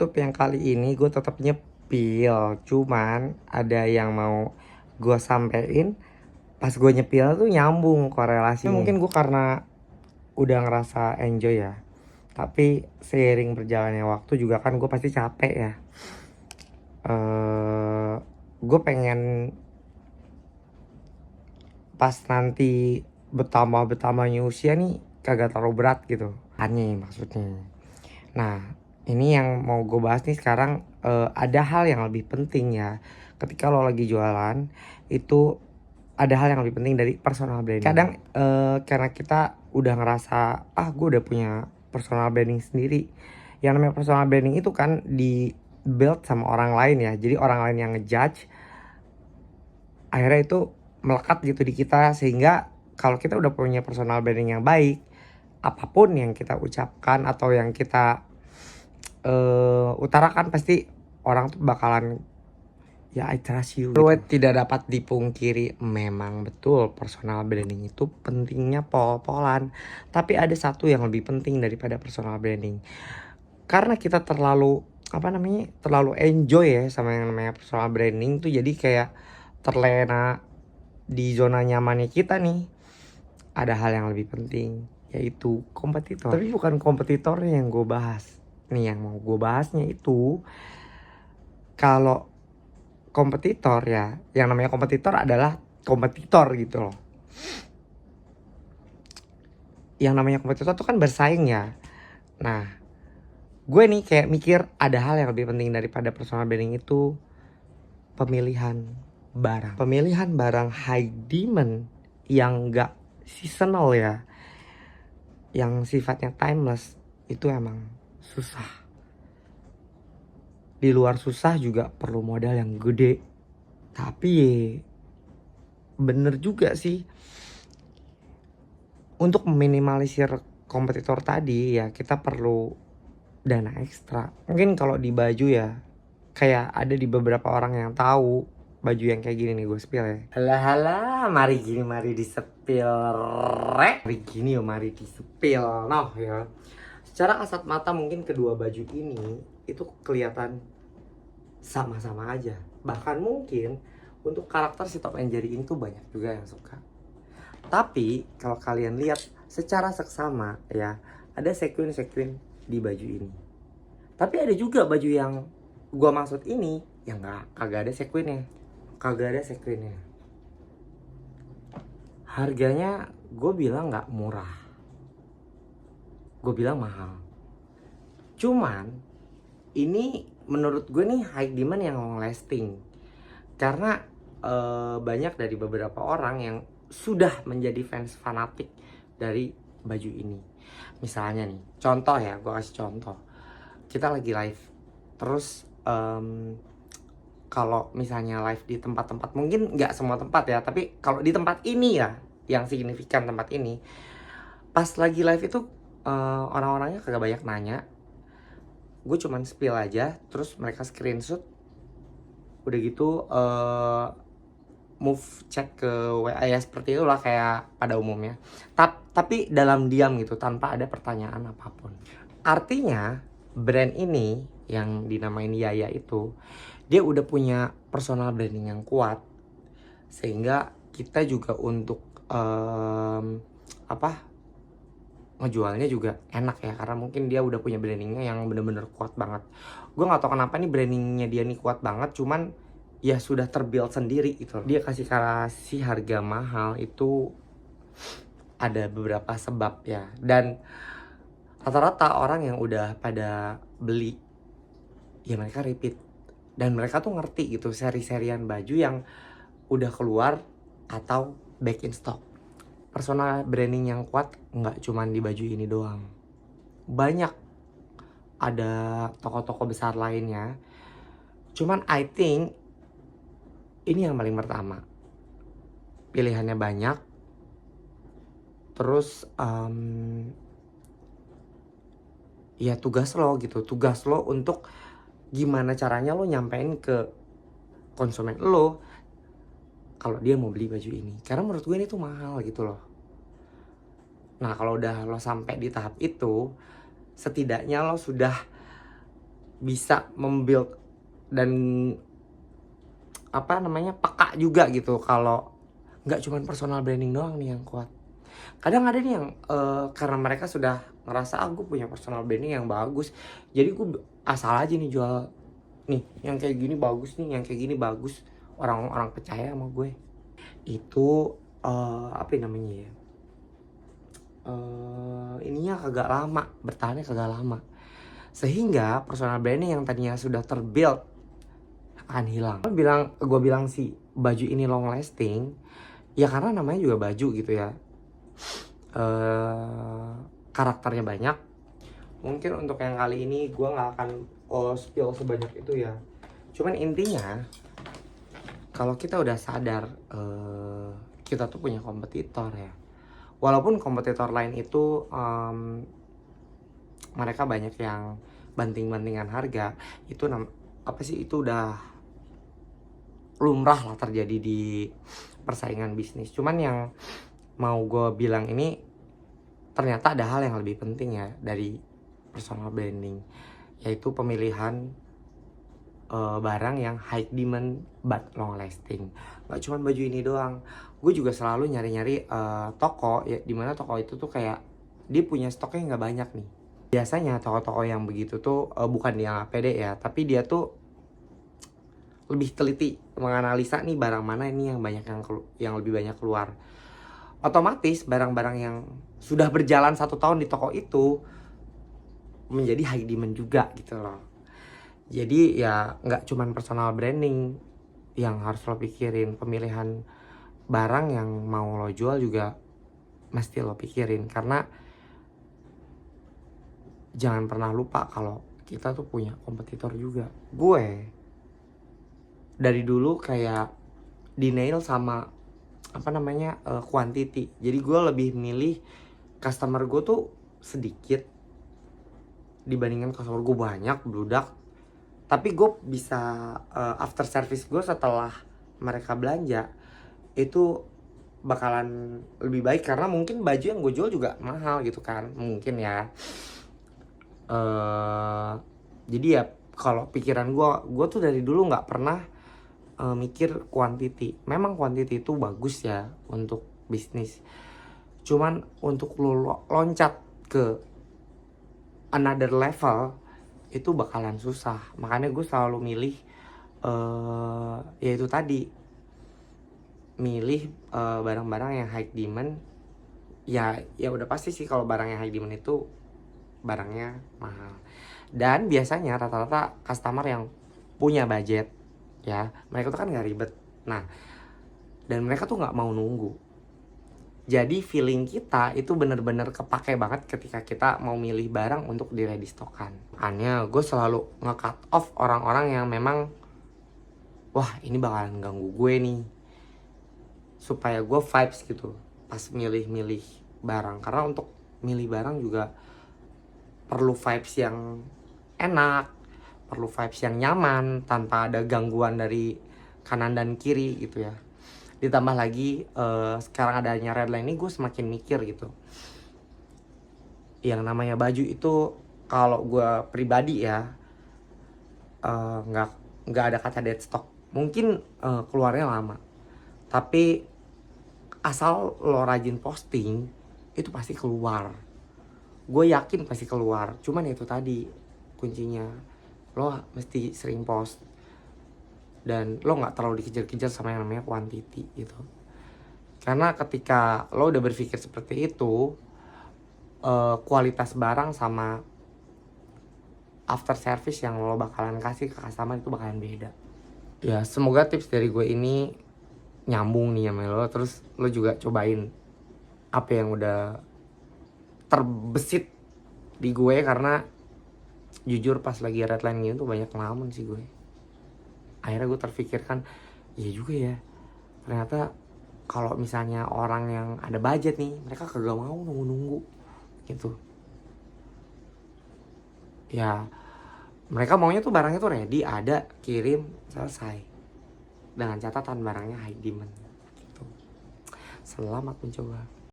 Tutup yang kali ini gue tetap nyepil, cuman ada yang mau gue sampein pas gue nyepil tuh nyambung korelasinya. Mungkin gue karena udah ngerasa enjoy ya, tapi seiring berjalannya waktu juga kan gue pasti capek ya. Gue pengen pas nanti bertambahnya usia nih kagak terlalu berat gitu, aneh maksudnya. Nah, ini yang mau gue bahas nih sekarang. Ada hal yang lebih penting ya ketika lo lagi jualan. Itu ada hal yang lebih penting dari personal branding. Kadang karena kita udah ngerasa gue udah punya personal branding sendiri. Yang namanya personal branding itu kan di build sama orang lain ya. Jadi orang lain yang ngejudge, akhirnya itu melekat gitu di kita. Sehingga kalau kita udah punya personal branding yang baik, apapun yang kita ucapkan atau yang kita utarakan pasti orang tuh bakalan ya I trust you gitu. Tidak dapat dipungkiri, memang betul personal branding itu pentingnya pol-polan. Tapi ada satu yang lebih penting daripada personal branding. Karena kita terlalu terlalu enjoy ya sama yang namanya personal branding tuh, jadi kayak terlena di zona nyamannya kita nih. Ada hal yang lebih penting, yaitu kompetitor. Tapi bukan kompetitornya yang gue bahas. Nih yang mau gue bahasnya itu, kalau kompetitor ya, yang namanya kompetitor adalah kompetitor gitu loh. Yang namanya kompetitor tuh kan bersaing ya. Nah, gue nih kayak mikir ada hal yang lebih penting daripada personal branding itu, pemilihan barang. Pemilihan barang high demand yang gak seasonal ya, yang sifatnya timeless, itu emang susah. Di luar susah juga perlu modal yang gede. Tapi bener juga sih, untuk meminimalisir kompetitor tadi ya kita perlu dana ekstra. Mungkin kalau di baju ya, kayak ada di beberapa orang yang tahu baju yang kayak gini nih gue spill ya. Halah, mari gini, mari disepil rek. Mari gini yo, mari disepil. Nah ya, secara kasat mata mungkin kedua baju ini itu kelihatan sama-sama aja. Bahkan mungkin untuk karakter si Tom and Jerry ini tuh banyak juga yang suka. Tapi kalau kalian lihat secara seksama ya, ada sequin-sequin di baju ini. Tapi ada juga baju yang gua maksud ini yang kagak ada sequinnya. Kagak ada sequinnya. Harganya gue bilang nggak murah. Gue bilang mahal. Cuman ini menurut gue nih high demand yang long lasting. Karena banyak dari beberapa orang yang sudah menjadi fans fanatik dari baju ini. Misalnya nih, contoh ya, gue kasih contoh. Kita lagi live, terus kalau misalnya live di tempat-tempat, mungkin nggak semua tempat ya, tapi kalau di tempat ini ya, yang signifikan tempat ini, pas lagi live itu orang-orangnya kagak banyak nanya. Gue cuman spill aja, terus mereka screenshot. Udah gitu move chat ke WA ya, seperti itulah kayak pada umumnya. Tapi dalam diam gitu, tanpa ada pertanyaan apapun. Artinya brand ini yang dinamain Yaya itu, dia udah punya personal branding yang kuat. Sehingga kita juga untuk ngejualnya juga enak ya, karena mungkin dia udah punya brandingnya yang bener-bener kuat banget. Gue nggak tahu kenapa nih brandingnya dia nih kuat banget, cuman ya sudah terbuild sendiri gitu. Dia kasih harga mahal itu ada beberapa sebab ya, dan rata-rata orang yang udah pada beli ya mereka repeat, dan mereka tuh ngerti gitu seri-serian baju yang udah keluar atau back in stock. Personal branding yang kuat nggak cuman di baju ini doang, banyak ada toko-toko besar lainnya. Cuman I think ini yang paling pertama, pilihannya banyak. Terus ya tugas lo untuk gimana caranya lo nyampein ke konsumen lo kalau dia mau beli baju ini, karena menurut gue ini tuh mahal gitu loh. Nah kalau udah lo sampai di tahap itu, setidaknya lo sudah bisa membuild dan peka juga gitu kalau nggak cuman personal branding doang nih yang kuat. Kadang ada nih yang karena mereka sudah ngerasa gue punya personal branding yang bagus, jadi gue asal aja nih jual nih yang kayak gini bagus nih, yang kayak gini bagus, orang-orang percaya sama gue. Itu apa namanya ya, ininya kagak lama, bertahannya kagak lama, sehingga personal branding yang tadinya sudah terbuild akan hilang. Gue bilang sih baju ini long lasting ya karena namanya juga baju gitu ya. Karakternya banyak. Mungkin untuk yang kali ini gue nggak akan spill sebanyak itu ya. Cuman intinya kalau kita udah sadar kita tuh punya kompetitor ya. Walaupun kompetitor lain itu mereka banyak yang banting-bantingan harga, itu itu udah lumrah lah terjadi di persaingan bisnis. Cuman yang mau gue bilang ini ternyata ada hal yang lebih penting ya dari personal branding, yaitu pemilihan barang yang high demand but long lasting. Gak cuma baju ini doang, gue juga selalu nyari-nyari toko ya, dimana toko itu tuh kayak dia punya stoknya nggak banyak nih. Biasanya toko-toko yang begitu tuh bukan yang pede ya, tapi dia tuh lebih teliti menganalisa nih barang mana ini yang lebih banyak keluar. Otomatis barang-barang yang sudah berjalan 1 tahun di toko itu menjadi high demand juga gitu loh. Jadi ya nggak cuman personal branding yang harus lo pikirin, pemilihan barang yang mau lo jual juga mesti lo pikirin, karena jangan pernah lupa kalau kita tuh punya kompetitor juga. Gue dari dulu kayak denial sama quantity. Jadi gue lebih milih customer gue tuh sedikit dibandingkan customer gue banyak bludak. Tapi gue bisa after service gue setelah mereka belanja itu bakalan lebih baik, karena mungkin baju yang gue jual juga mahal gitu kan, mungkin ya. Jadi ya kalau pikiran gue tuh dari dulu nggak pernah mikir quantity. Memang quantity itu bagus ya untuk bisnis, cuman untuk lo loncat ke another level itu bakalan susah. Makanya gue selalu milih yaitu tadi, milih barang-barang yang high demand. Ya udah pasti sih kalau barang yang high demand itu barangnya mahal. Dan biasanya rata-rata customer yang punya budget ya, mereka tuh kan nggak ribet. Nah, dan mereka tuh nggak mau nunggu. Jadi feeling kita itu bener-bener kepake banget ketika kita mau milih barang untuk di ready stockan. Makanya gue selalu nge-cut off orang-orang yang memang wah ini bakalan ganggu gue nih, supaya gue vibes gitu pas milih-milih barang. Karena untuk milih barang juga perlu vibes yang enak, perlu vibes yang nyaman tanpa ada gangguan dari kanan dan kiri gitu ya. Ditambah lagi sekarang adanya Redline ini, gue semakin mikir gitu, yang namanya baju itu kalau gue pribadi ya nggak ada kata dead stock. Mungkin keluarnya lama, tapi asal lo rajin posting itu pasti keluar. Gue yakin pasti keluar. Cuman itu tadi kuncinya, lo mesti sering post dan lo nggak terlalu dikejar-kejar sama yang namanya quantity gitu. Karena ketika lo udah berpikir seperti itu, kualitas barang sama after service yang lo bakalan kasih ke customer itu bakalan beda. Ya semoga tips dari gue ini nyambung nih sama lo, terus lo juga cobain apa yang udah terbesit di gue. Karena jujur pas lagi Redline gitu tuh banyak ngelamun sih gue. Akhirnya gue terfikirkan, iya juga ya, ternyata kalau misalnya orang yang ada budget nih, mereka kagak mau nunggu-nunggu gitu. Ya mereka maunya tuh barangnya tuh ready, ada, kirim, selesai, dengan catatan barangnya high demand gitu. Selamat mencoba.